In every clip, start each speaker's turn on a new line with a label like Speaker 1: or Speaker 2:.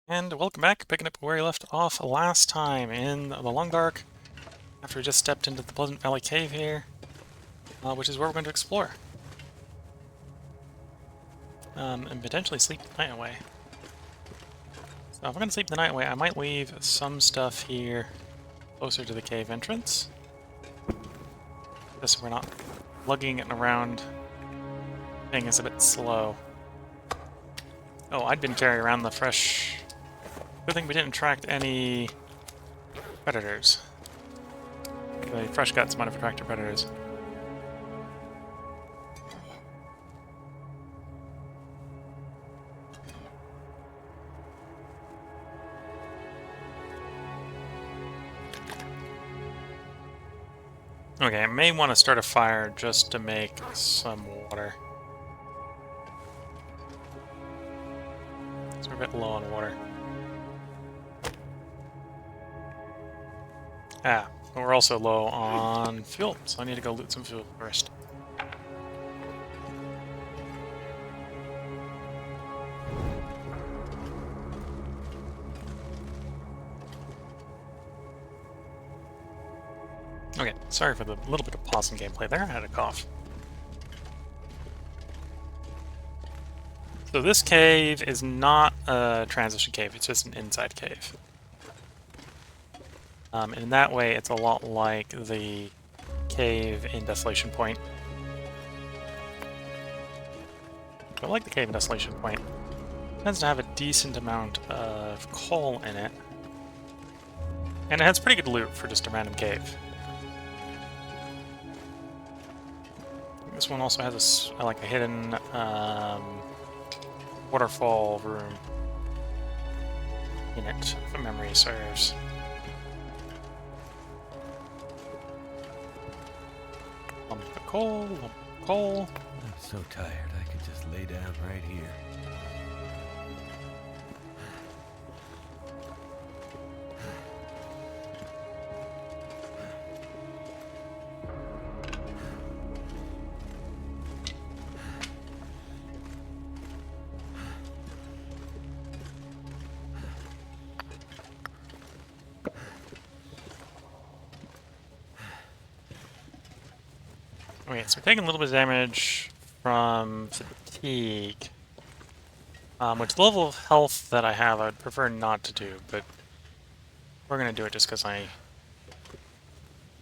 Speaker 1: And welcome back, picking up where we left off last time in the Long Dark, after we just stepped into the Pleasant Valley Cave here, which is where we're going to explore. And potentially sleep the night away. So if we're going to sleep the night away, I might leave some stuff here closer to the cave entrance. Just so we're not lugging it around. Thing is a bit slow. Oh, I'd been carrying around the fresh... Good thing we didn't attract any predators. The fresh guts might have attracted predators. Okay, I may want to start a fire just to make some water. So we're a bit low on water. Ah, but we're also low on fuel, so I need to go loot some fuel first. Okay, sorry for the little bit of pause in gameplay there, I had a cough. So this cave is not a transition cave, it's just an inside cave. And in that way, it's a lot like the cave in Desolation Point. I like the cave in Desolation Point. It tends to have a decent amount of coal in it. And it has pretty good loot for just a random cave. This one also has like a hidden waterfall room in it, if memory serves. Lump of coal, lump of coal.
Speaker 2: I'm so tired, I could just lay down right here.
Speaker 1: Okay, so we're taking a little bit of damage from fatigue. Which level of health that I have, I'd prefer not to do, but we're going to do it just because I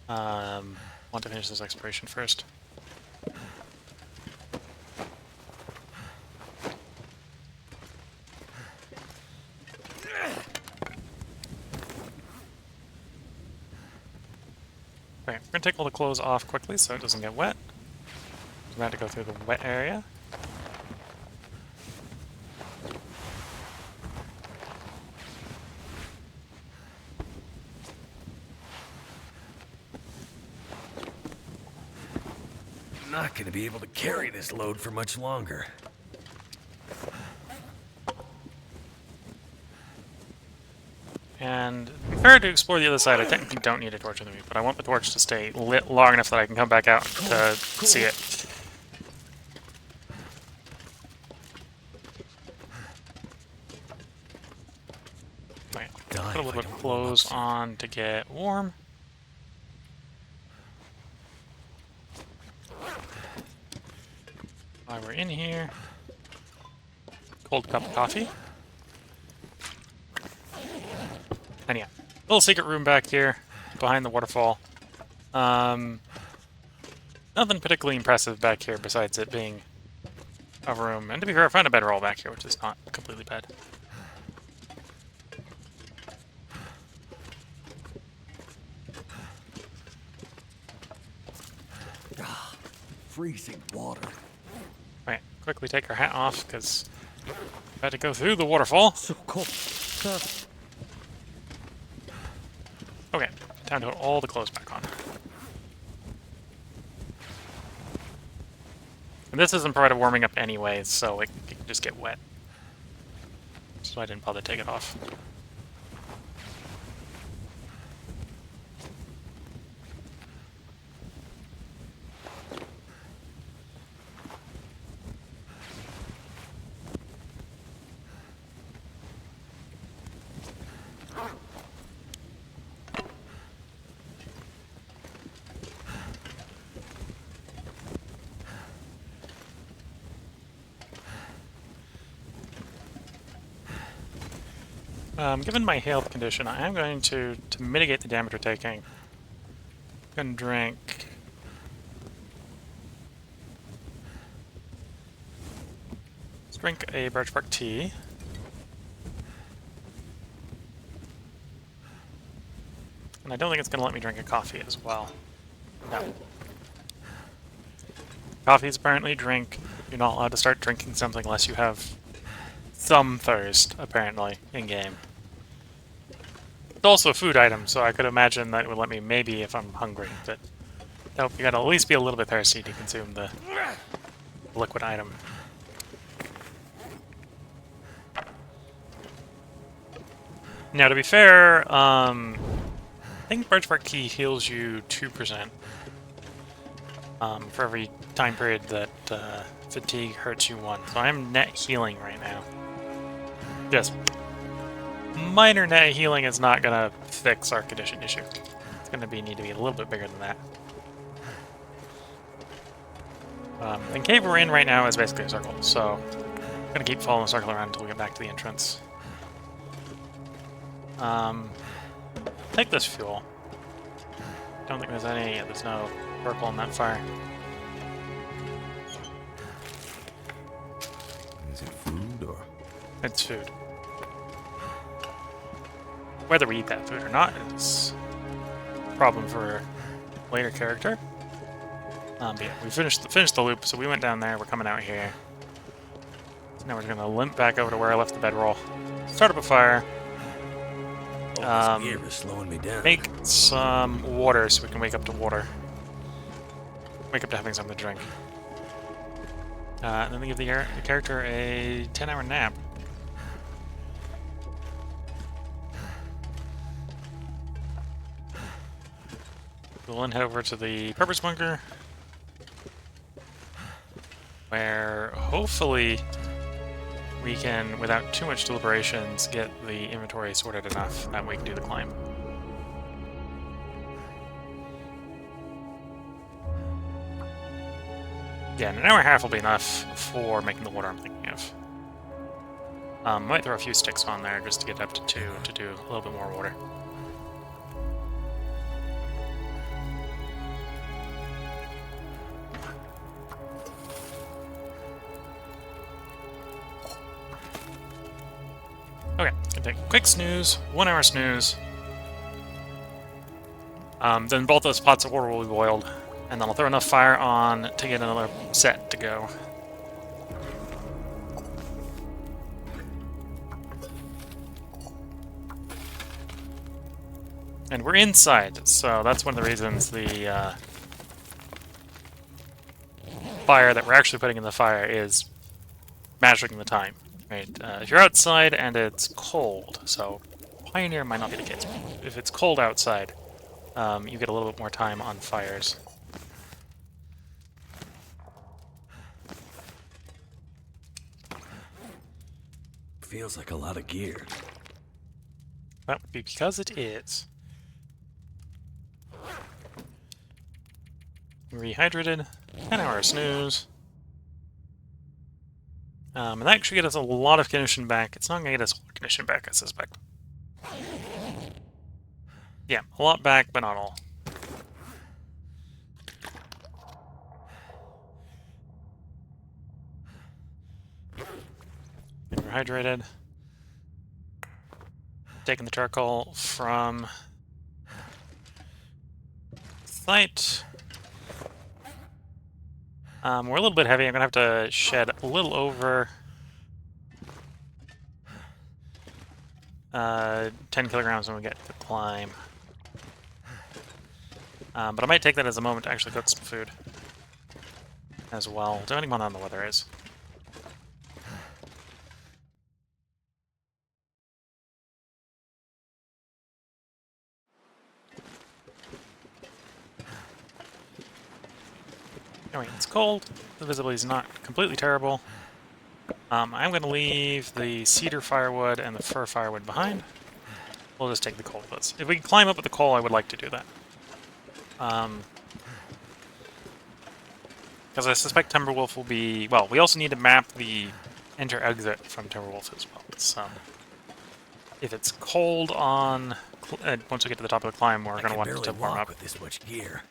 Speaker 1: want to finish this exploration first. Okay, we're going to take all the clothes off quickly so it doesn't get wet. We're going to have to go through the wet area.
Speaker 2: I'm not going to be able to carry this load for much longer.
Speaker 1: And prepared to explore the other side, I technically don't need a torch with me, but I want the torch to stay lit long enough that I can come back out to see it. Right, put a little bit of clothes on to get warm. While we're in here, cold cup of coffee. And yeah, little secret room back here, behind the waterfall. Nothing particularly impressive back here besides it being a room. And to be fair, I found a bedroll back here, which is not completely bad.
Speaker 2: Freezing water.
Speaker 1: Right, quickly take our hat off, because we had to go through the waterfall.
Speaker 2: So cold.
Speaker 1: Okay, time to put all the clothes back on. And this isn't part of warming up anyways, so it can just get wet. So I didn't bother to take it off. Given my health condition, I am going to mitigate the damage we're taking. I'm going to drink... Let's drink a birch bark tea. And I don't think it's going to let me drink a coffee as well. No. Coffee is apparently a drink. You're not allowed to start drinking something unless you have some thirst, apparently, in-game. It's also a food item, so I could imagine that it would let me maybe if I'm hungry, but nope, you gotta at least be a little bit thirsty to consume the liquid item. Now, to be fair, I think birch bark tea heals you 2%. For every time period that fatigue hurts you 1. So I'm net healing right now. Just minor net healing is not gonna fix our condition issue. It's gonna need to be a little bit bigger than that. The cave we're in right now is basically a circle, so I'm gonna keep following the circle around until we get back to the entrance. Take this fuel. Don't think there's any. There's no purple on that fire.
Speaker 2: Is it food or?
Speaker 1: It's food. Whether we eat that food or not is a problem for a later character. But yeah, we finished the loop, so we went down there. We're coming out here. So now we're gonna limp back over to where I left the bedroll. Start up a fire.
Speaker 2: Oh, this gear is slowing me down.
Speaker 1: Make some water so we can wake up to water. Wake up to having something to drink. And then we give the character a 10-hour nap. We'll then head over to the purpose bunker, where hopefully we can, without too much deliberations, get the inventory sorted enough that we can do the climb. Yeah, an hour and a half will be enough for making the water I'm thinking of. Might throw a few sticks on there just to get up to 2 to do a little bit more water. Okay, gonna take a quick snooze, 1 hour snooze. Then both those pots of water will be boiled, and then I'll throw enough fire on to get another set to go. And we're inside, so that's one of the reasons the fire that we're actually putting in the fire is measuring the time. Right? If you're outside and it's cold, so Pioneer might not be the case. If it's cold outside, you get a little bit more time on fires.
Speaker 2: Feels like a lot of gear.
Speaker 1: That would be because it is. Rehydrated, 10-hour snooze. And that should get us a lot of condition back. It's not going to get us all condition back, I suspect. Yeah, a lot back, but not all. Getting rehydrated. Taking the charcoal from site. We're a little bit heavy. I'm going to have to shed a little over 10 kilograms when we get to the climb. But I might take that as a moment to actually cook some food as well, depending on how the weather is. Anyway, it's cold. The visibility is not completely terrible. I'm going to leave the cedar firewood and the fir firewood behind. We'll just take the coal with us. If we can climb up with the coal, I would like to do that. Because I suspect Timberwolf will be... Well, we also need to map the enter-exit from Timberwolf as well. So if it's cold on once we get to the top of the climb, we're
Speaker 2: I
Speaker 1: going to
Speaker 2: can
Speaker 1: want it
Speaker 2: barely
Speaker 1: to warm
Speaker 2: walk
Speaker 1: up.
Speaker 2: with this much gear.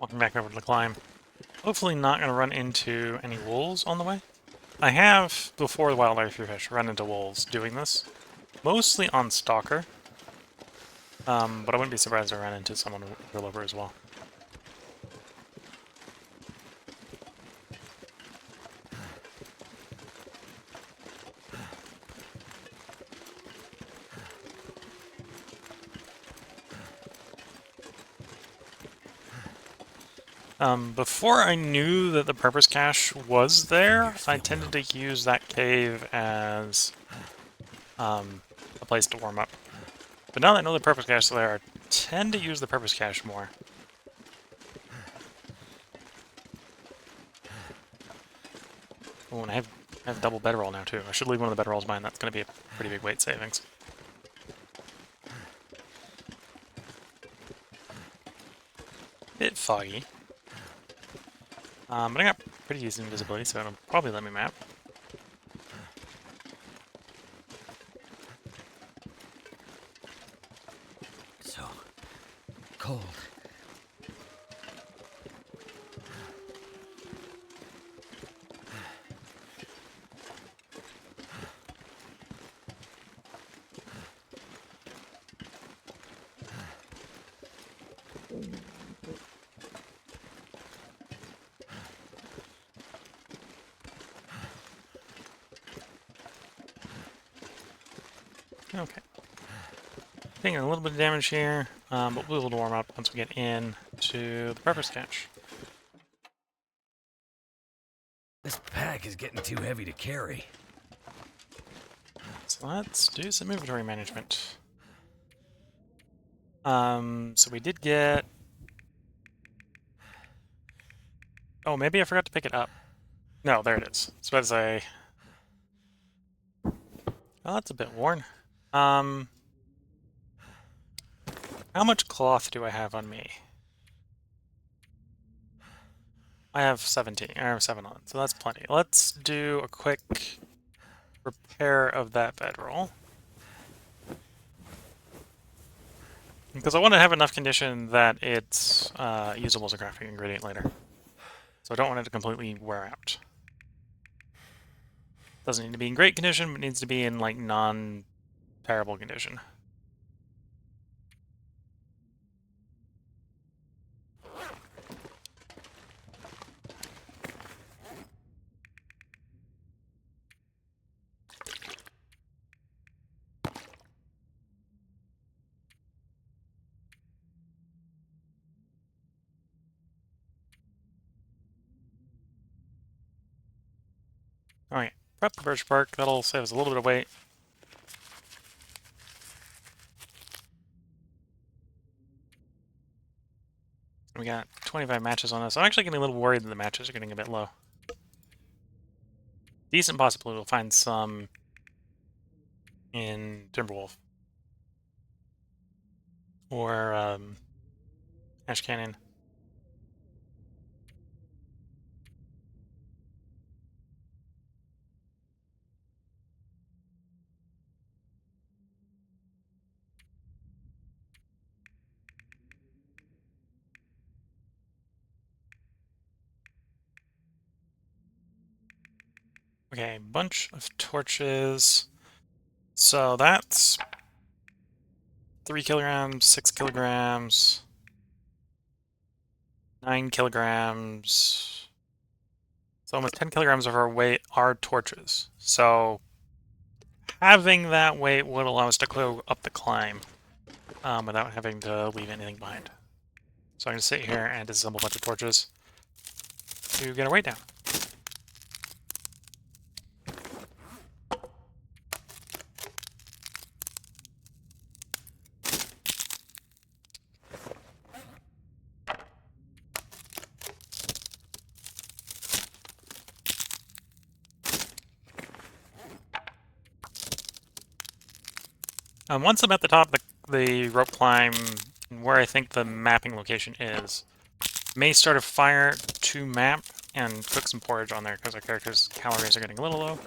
Speaker 1: Walking back over to the climb. Hopefully not going to run into any wolves on the way. I have, before the wildlife fish, run into wolves doing this. Mostly on Stalker. But I wouldn't be surprised to run into someone on Interloper as well. Before I knew that the purpose cache was there, I tended to use that cave as a place to warm up. But now that I know the purpose cache is there, I tend to use the purpose cache more. Oh, and I have double bedroll now too. I should leave one of the bedrolls behind. That's going to be a pretty big weight savings. Bit foggy. But I got pretty decent visibility, so it'll probably let me map.
Speaker 2: So cold.
Speaker 1: Okay. Taking a little bit of damage here, but we'll be able to warm up once we get in to the purpose cache.
Speaker 2: This pack is getting too heavy to carry.
Speaker 1: So let's do some inventory management. So we did get... Oh, maybe I forgot to pick it up. No, there it is. So as I... Oh, that's a bit worn. How much cloth do I have on me? I have 17. I have 7 on, so that's plenty. Let's do a quick repair of that bedroll. Because I want to have enough condition that it's usable as a crafting ingredient later. So I don't want it to completely wear out. Doesn't need to be in great condition, but needs to be in, like, non-terrible condition. Alright, prep the birch bark. That'll save us a little bit of weight. We got 25 matches on us. I'm actually getting a little worried that the matches are getting a bit low. Decent possibility we'll find some in Timberwolf. Or Ash Canyon. Okay, bunch of torches. So that's 3 kilograms, 6 kilograms, 9 kilograms. So almost 10 kilograms of our weight are torches. So having that weight would allow us to go up the climb. without having to leave anything behind. So I'm going to sit here and disassemble a bunch of torches to get our weight down. Once I'm at the top of the rope climb, where I think the mapping location is, may start a fire to map and cook some porridge on there because our character's calories are getting a little low.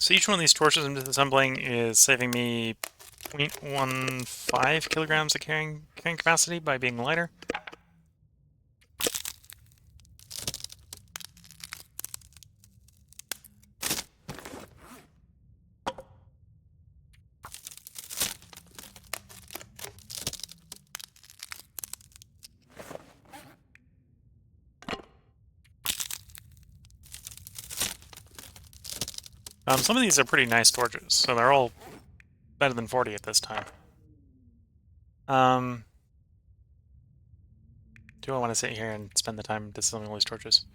Speaker 1: So each one of these torches I'm disassembling is saving me 0.15 kilograms of carrying capacity by being lighter. Some of these are pretty nice torches, so they're all better than 40 at this time. Do I want to sit here and spend the time disassembling all these torches?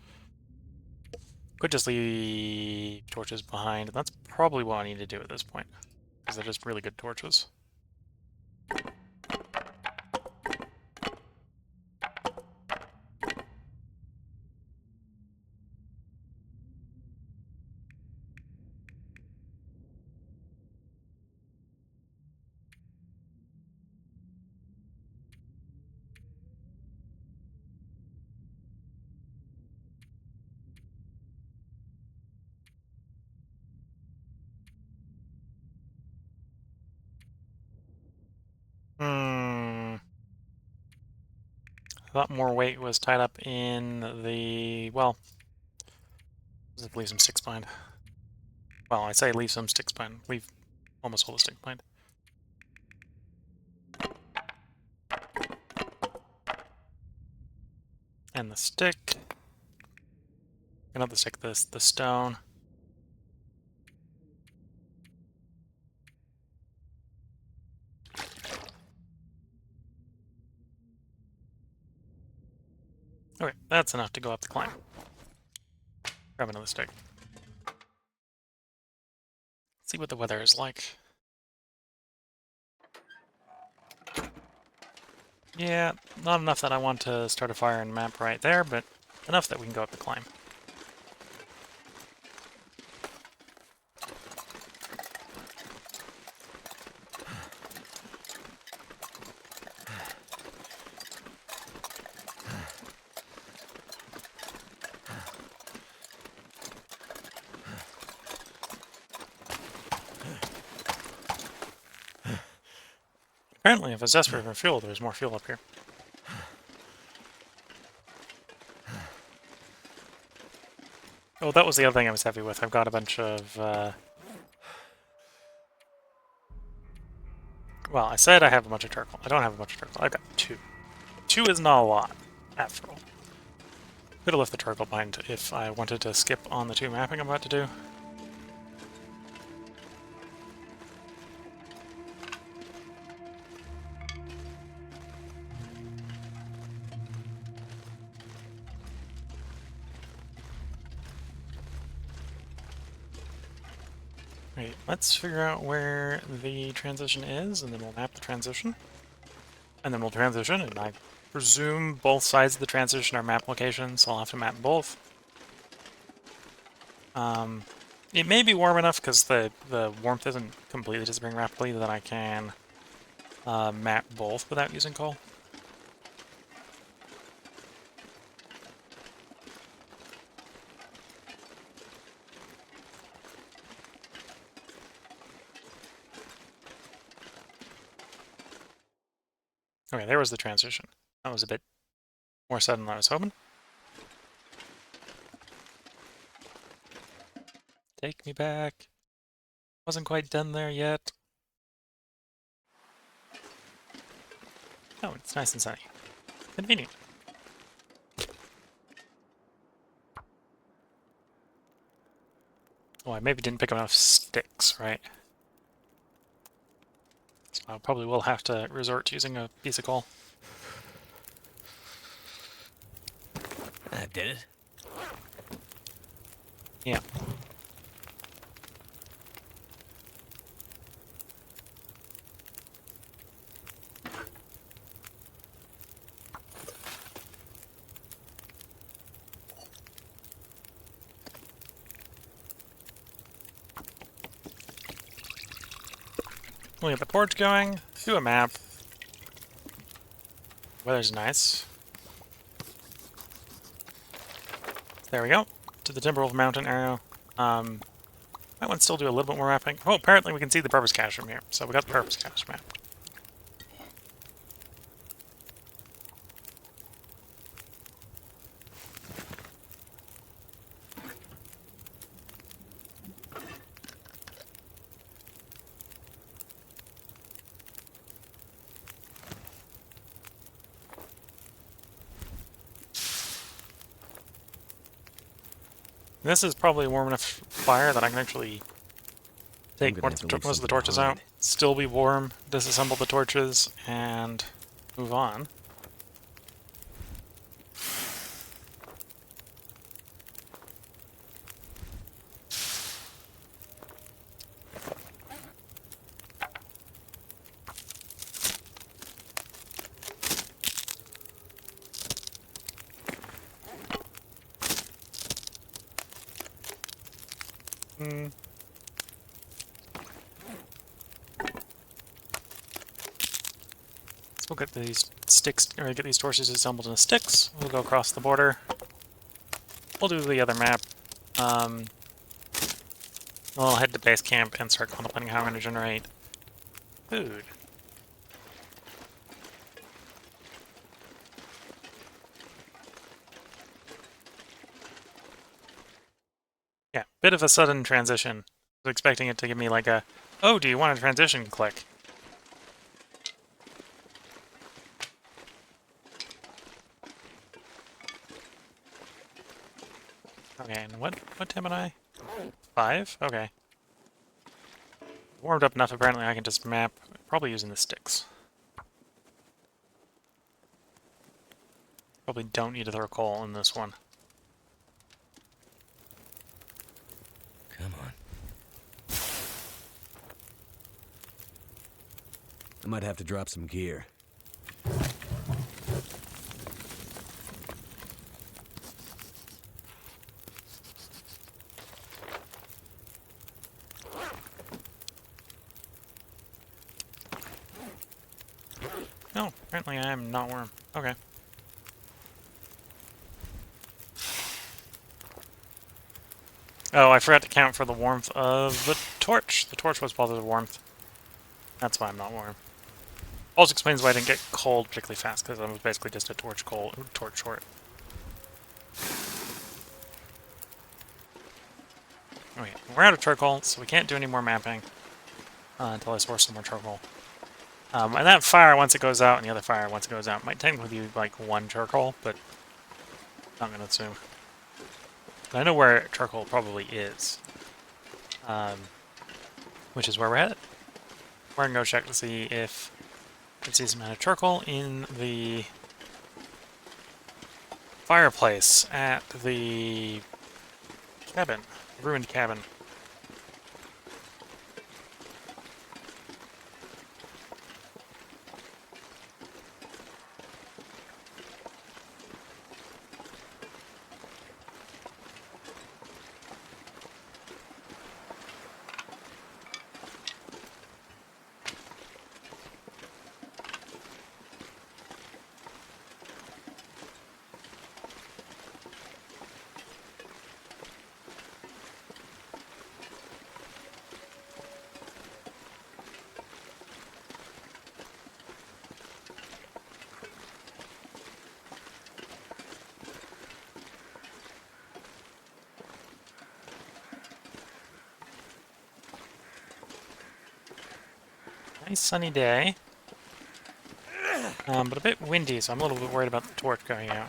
Speaker 1: Could just leave torches behind, and that's probably what I need to do at this point, because they're just really good torches. A lot more weight was tied up in the, well, let's leave some sticks behind. Well, I say leave some sticks behind. Leave almost all the sticks behind. And the stick. Not the stick, the stone. Okay, that's enough to go up the climb. Grab another stick. See what the weather is like. Yeah, not enough that I want to start a fire and map right there, but enough that we can go up the climb. Apparently, if I was desperate for fuel, there's more fuel up here. Oh, that was the other thing I was heavy with. I've got a bunch of, well, I said I have a bunch of charcoal. I don't have a bunch of charcoal. I've got 2. 2 is not a lot, after all. Could have left the charcoal behind if I wanted to skip on the 2 mapping I'm about to do. Wait, let's figure out where the transition is, and then we'll map the transition. And then we'll transition, and I presume both sides of the transition are map locations, so I'll have to map both. It may be warm enough, because the warmth isn't completely disappearing rapidly, that I can map both without using coal. Okay, there was the transition. That was a bit more sudden than I was hoping. Take me back. Wasn't quite done there yet. Oh, it's nice and sunny. Convenient. Oh, I maybe didn't pick up enough sticks, right? So I probably will have to resort to using a piece of coal.
Speaker 2: That did it.
Speaker 1: Yeah. We'll get the torch going, do a map. Weather's nice. There we go. To the Timberwolf Mountain area. Might want to still do a little bit more mapping. Oh, apparently we can see the purpose cache from here. So we got the purpose cache map. This is probably a warm enough fire that I can actually take most of the torches out, still be warm, disassemble the torches, and move on. So we'll get these sticks, or get these torches assembled into sticks. We'll go across the border. We'll do the other map. We'll head to base camp and start contemplating how I'm going to generate food. Yeah, bit of a sudden transition. I was expecting it to give me like a, oh, do you want a transition click? Okay, and what time am I? 5? Okay. Warmed up enough, apparently I can just map, probably using the sticks. Probably don't need to throw coal in this one.
Speaker 2: Come on. I might have to drop some gear.
Speaker 1: No, apparently I am not warm. Okay. Oh, I forgot to count for the warmth of the torch. The torch was positive warmth. That's why I'm not warm. Also explains why I didn't get cold particularly fast, because I was basically just a torch short. Okay, we're out of charcoal, so we can't do any more mapping until I source some more charcoal. And that fire, once it goes out, and the other fire, once it goes out, might technically be like 1 charcoal, but I'm not going to assume. I know where charcoal probably is, which is where we're headed. We're going to go check to see if we can see some amount of charcoal in the fireplace at the cabin, ruined cabin. Nice sunny day. But a bit windy, so I'm a little bit worried about the torch going out.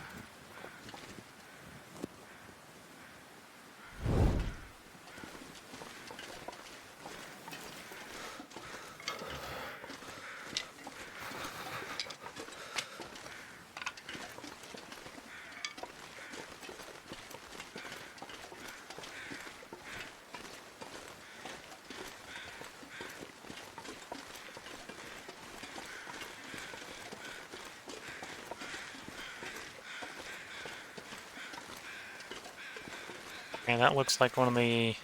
Speaker 1: Okay, that looks like one of the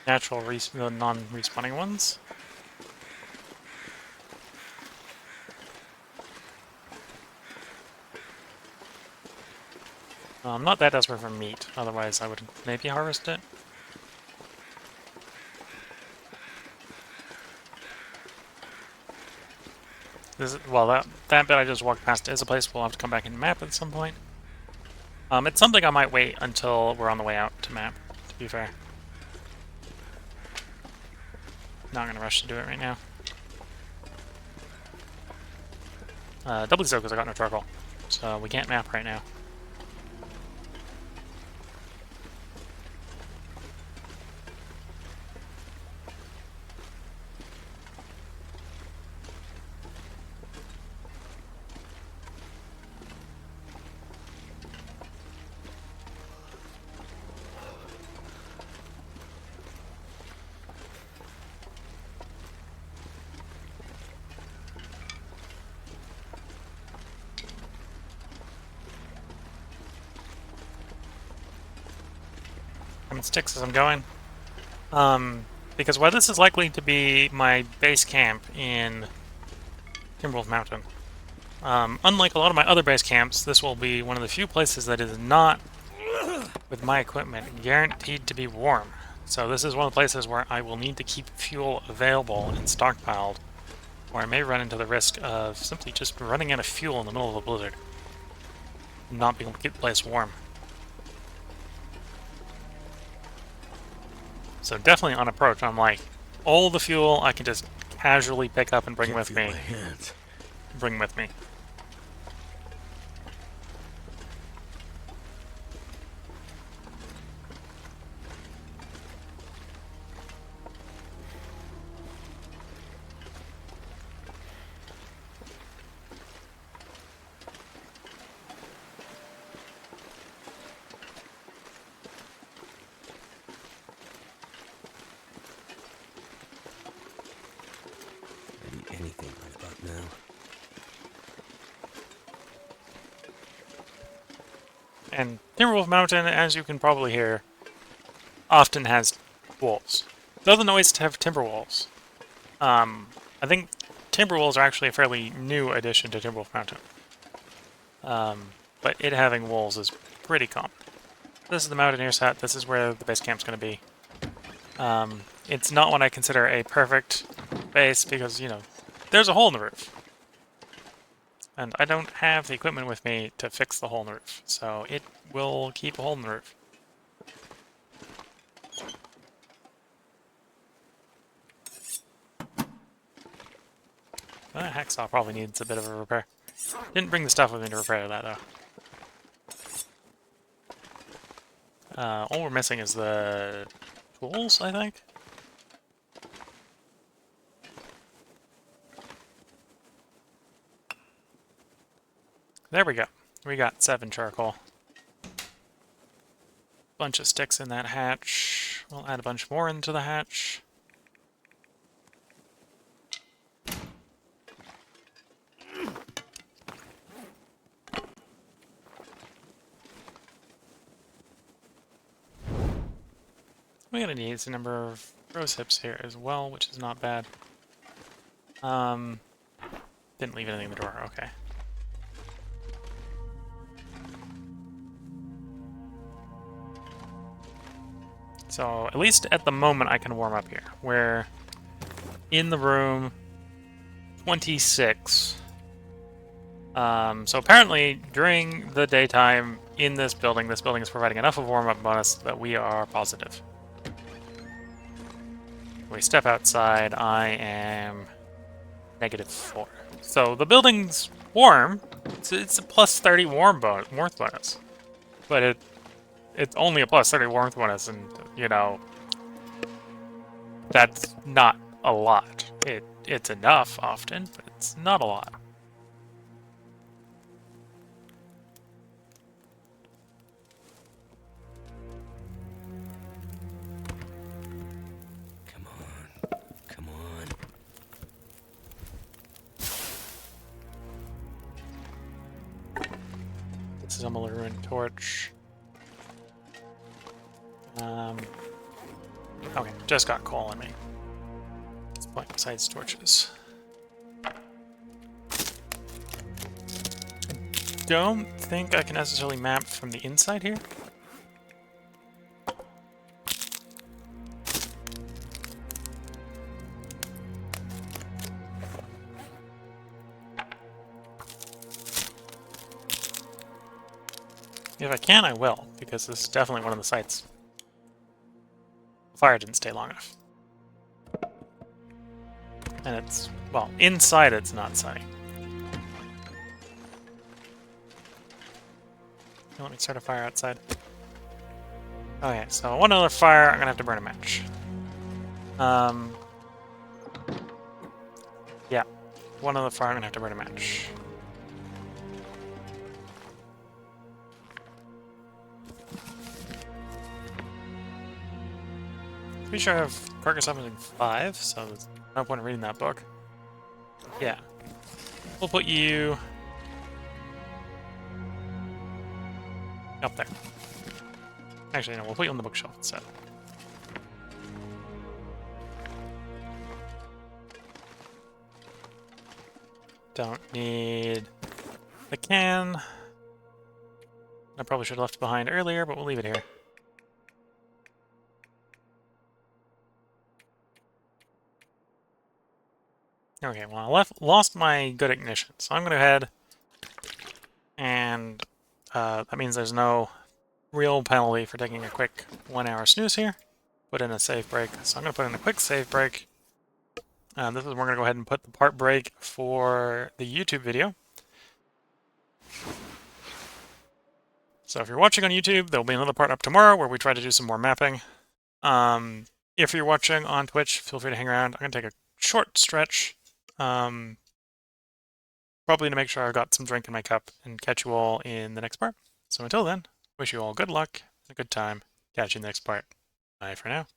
Speaker 1: natural non-respawning ones. I'm not that desperate for meat, otherwise I would maybe harvest it. Well, that bit I just walked past is a place we'll have to come back and map at some point. It's something I might wait until we're on the way out to map, to be fair. Not gonna rush to do it right now. Doubly so because I got no charcoal, so we can't map right now. Sticks as I'm going. Because while this is likely to be my base camp in Timberwolf Mountain, unlike a lot of my other base camps, this will be one of the few places that is not, with my equipment, guaranteed to be warm. So this is one of the places where I will need to keep fuel available and stockpiled, or I may run into the risk of simply just running out of fuel in the middle of a blizzard and not being able to keep the place warm. So definitely on approach, I'm like, all the fuel I can just casually pick up and bring with me. Bring with me.
Speaker 2: Anything right about now.
Speaker 1: And Timberwolf Mountain, as you can probably hear, often has wolves. It doesn't always have timber wolves. I think timber wolves are actually a fairly new addition to Timberwolf Mountain. But it having wolves is pretty common. This is the Mountaineer's Hut. This is where the base camp's going to be. It's not what I consider a perfect base because, you know, there's a hole in the roof. And I don't have the equipment with me to fix the hole in the roof, so it will keep a hole in the roof. Hacksaw probably needs a bit of a repair. Didn't bring the stuff with me to repair that, though. All we're missing is the tools, I think? There we go. We got 7 charcoal. Bunch of sticks in that hatch. We'll add a bunch more into the hatch. We're gonna need a number of rose hips here as well, which is not bad. Didn't leave anything in the door, okay. So, at least at the moment I can warm up here. We're in the room 26. So apparently, during the daytime in this building is providing enough of warm-up bonus that we are positive. We step outside, I am -4. So the building's warm. It's a plus 30 warmth bonus. But it's only a plus 30 warmth bonus, and, you know, that's not a lot. It's enough often, but it's not a lot.
Speaker 2: Come on. Come on.
Speaker 1: This is a Ruined Torch. Okay, just got coal on me. Let's point besides torches. Don't think I can necessarily map from the inside here. If I can, I will, because this is definitely one of the sites. Fire didn't stay long enough. And it's, well, inside it's not sunny. Let me start a fire outside. Okay, so one other fire, I'm gonna have to burn a match. Yeah, one other fire, I'm gonna have to burn a match. Pretty sure I have Carcass Summoning 5, so there's no point in reading that book. Yeah. We'll put you up there. Actually, no, we'll put you on the bookshelf instead. Don't need the can. I probably should have left it behind earlier, but we'll leave it here. Okay, well, I lost my good ignition, so I'm going to head, and that means there's no real penalty for taking a quick 1 hour snooze here. Put in a save break, so I'm going to put in a quick save break. This is where we're going to go ahead and put the part break for the YouTube video. So if you're watching on YouTube, there'll be another part up tomorrow where we try to do some more mapping. If you're watching on Twitch, feel free to hang around. I'm going to take a short stretch. Probably to make sure I've got some drink in my cup and catch you all in the next part. So until then, wish you all good luck, a good time. Catch you in the next part. Bye for now.